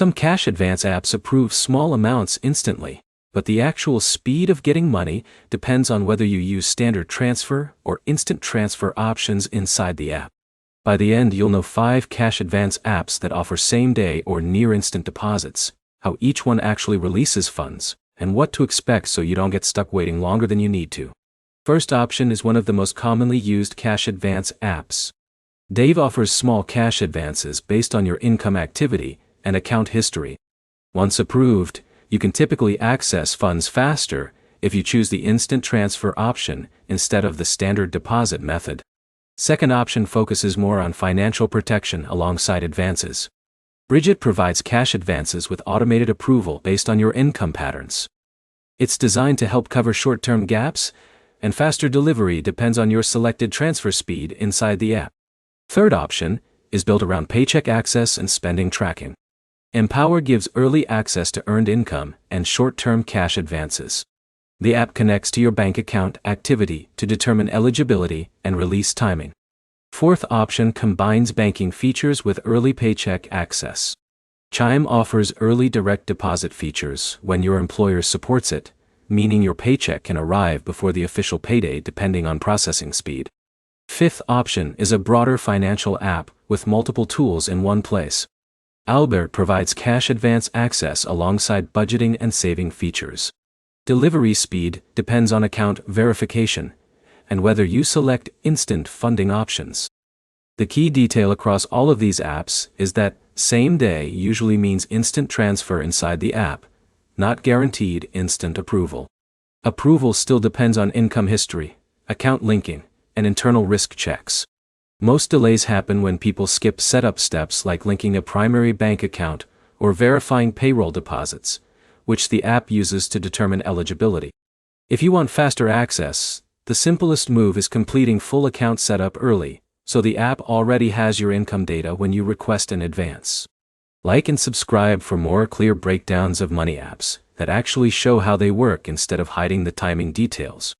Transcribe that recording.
Some cash advance apps approve small amounts instantly, but the actual speed of getting money depends on whether you use standard transfer or instant transfer options inside the app. By the end, you'll know 5 cash advance apps that offer same-day or near-instant deposits, how each one actually releases funds, and what to expect so you don't get stuck waiting longer than you need to. First option is one of the most commonly used cash advance apps. Dave offers small cash advances based on your income activity and account history. Once approved, you can typically access funds faster if you choose the instant transfer option instead of the standard deposit method. Second option focuses more on financial protection alongside advances. Bridget provides cash advances with automated approval based on your income patterns. It's designed to help cover short-term gaps, and faster delivery depends on your selected transfer speed inside the app. Third option is built around paycheck access and spending tracking. Empower gives early access to earned income and short-term cash advances. The app connects to your bank account activity to determine eligibility and release timing. Fourth option combines banking features with early paycheck access. Chime offers early direct deposit features when your employer supports it, meaning your paycheck can arrive before the official payday depending on processing speed. Fifth option is a broader financial app with multiple tools in one place. Albert provides cash advance access alongside budgeting and saving features. Delivery speed depends on account verification and whether you select instant funding options. The key detail across all of these apps is that same day usually means instant transfer inside the app, not guaranteed instant approval. Approval still depends on income history, account linking, and internal risk checks. Most delays happen when people skip setup steps like linking a primary bank account or verifying payroll deposits, which the app uses to determine eligibility. If you want faster access, the simplest move is completing full account setup early, so the app already has your income data when you request an advance. Like and subscribe for more clear breakdowns of money apps that actually show how they work instead of hiding the timing details.